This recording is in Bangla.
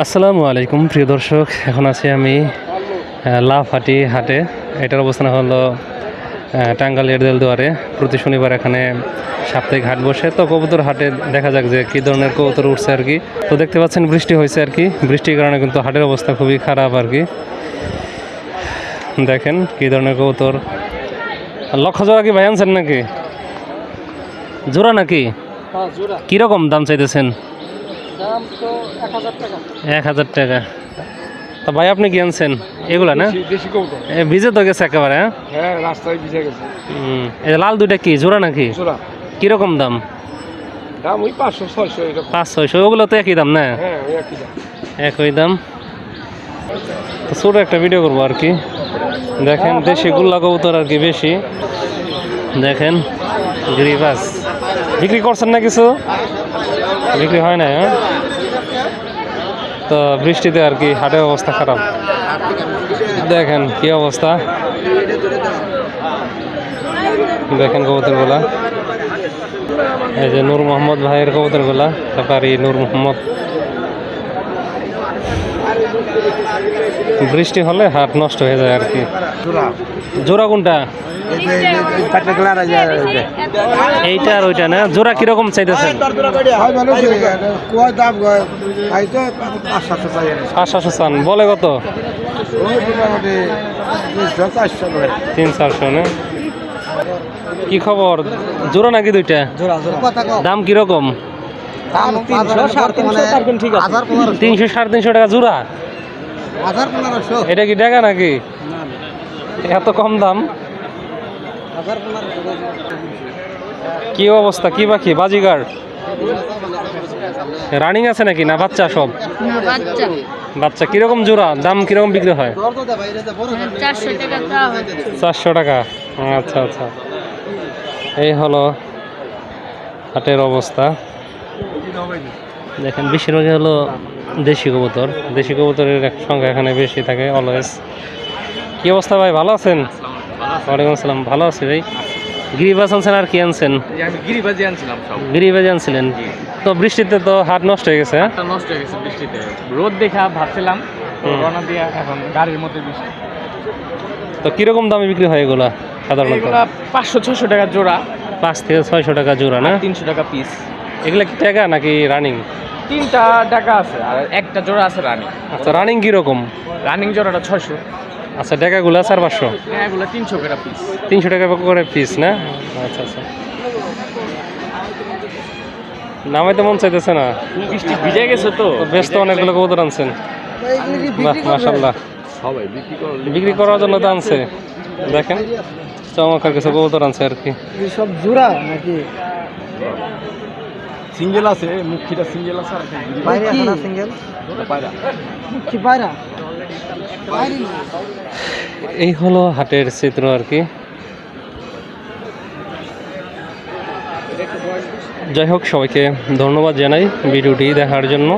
আসসালামু আলাইকুম প্রিয় দর্শক, এখন আছি আমি লাফাটি হাটে। এটার অবস্থান হলো টাঙ্গাইল এরদেলদুয়ারে। প্রতি শনিবার এখানে সাপ্তাহিক হাট বসে। তো কবুতর হাটে দেখা যাক যে কী ধরনের কবুতর উঠছে আর কি। তো দেখতে পাচ্ছেন বৃষ্টি হয়েছে আর কি, বৃষ্টির কারণে কিন্তু হাটের অবস্থা খুবই খারাপ আর কি। দেখেন কী ধরনের কবুতর। লক্ষ জোড়া কি ভাই আনছেন নাকি? জোড়া নাকি? কীরকম দাম চাইতেছেন? 1000 টাকা। তো ভাই আপনি কি আনছেন এগুলা না? ভিজে তো গেছে একেবারে। হ্যাঁ, রাস্তায় ভিজে গেছে। এই লাল দুইটা কি জোড়া নাকি? জোড়া। কিরকম দাম? দাম ওই 500-600 এরকম। 500-600। ওগুলো তো একই দাম না? হ্যাঁ, ওই একই দাম। একই দাম। তো ছোট একটা ভিডিও করবো আর কি। দেখেন দেশি গুল্লা কবুতর আর কি বেশি। দেখেন গিরিবাস বিক্রি করছেন না কিছু? বিক্রি হয় না? হ্যাঁ, তো বৃষ্টিতে আর কি হাটের অবস্থা খারাপ। দেখেন কি অবস্থা, দেখেন কবুতরগুলা। এই যে নূর মোহাম্মদ ভাইয়ের কবুতরগুলা, ব্যাপারী নূর মোহাম্মদ। বৃষ্টি হলে হাট নষ্ট হয়ে যায় আর কি। জোড়া কোনটা? এইটা আর ওইটা না? জোড়া কিরকম চাইতেছেন? 500 চান, বলে কত? 300-400 না? কি খবর, জোড়া নাকি দুইটা? দাম কিরকম? 300-350 টাকা জোড়া? এটা কি টাকা নাকি? এত কম দাম? কি অবস্থা, কি বাকি বাজিগার রানিং আছে নাকি না বাচ্চা সব? বাচ্চা। কিরকম জোড়া, দাম কিরকম বিক্রি হয়? 400 টাকা। আচ্ছা আচ্ছা, এই হলো হাটের অবস্থা। দেখেন বেশিরভাগই হলো দেশি কবুতর। দেশি কবুতরের সংখ্যা এখানে বেশি থাকে অলওয়েজ। কি অবস্থা ভাই, ভালো আছেন? ওয়ালাইকুম আসসালাম, ভালো আছি ভাই। গিরিবাজ আনছেন আর কি আনছেন? গিরিবাজি আনছিলেন। তো বৃষ্টিতে তো হাট নষ্ট হয়ে গেছে। নষ্ট হয়ে গেছে বৃষ্টিতে, রোদ দেখা ভাবছিলাম রওনা দিয়া, এখন গাড়ির মধ্যে বৃষ্টি। তো কিরকম দামে বিক্রি হয় এগুলা সাধারণত? 500-600 টাকা জোড়া। 500-600 টাকা জোড়া না? 300 টাকা পিস। এগুলা কি টাকা নাকি রানিং? 3টা টাকা আছে আর একটা জোড়া আছে রানিং। আচ্ছা, রানিং কিরকম? রানিং জোড়াটা 600। আচ্ছা, টাকাগুলা 400-500? হ্যাঁ, এগুলো 300 টাকা পিস। 300 টাকা করে পিস না? আচ্ছা আচ্ছা, নামাইতে মন চাইতেছে না, বৃষ্টি ভিজে গেছে তো। ব্যস্ত অনেকগুলো কবুতর আনছেন। বাহ, মাশাআল্লাহ। সবাই বিক্রি করার জন্য তো আনছে। দেখেন চমৎকার কিছু কবুতর আনছে আর কি। সব জোড়া নাকি সিঙ্গেল আছে? মুখিটা সিঙ্গেল আছে আর বাইরে আছে না? সিঙ্গেল পায়রা। মুখি পায়রা। এই হলো হাটের চিত্র আর কি। যাই হোক, সবাইকে ধন্যবাদ জানাই ভিডিওটি দেখার জন্য।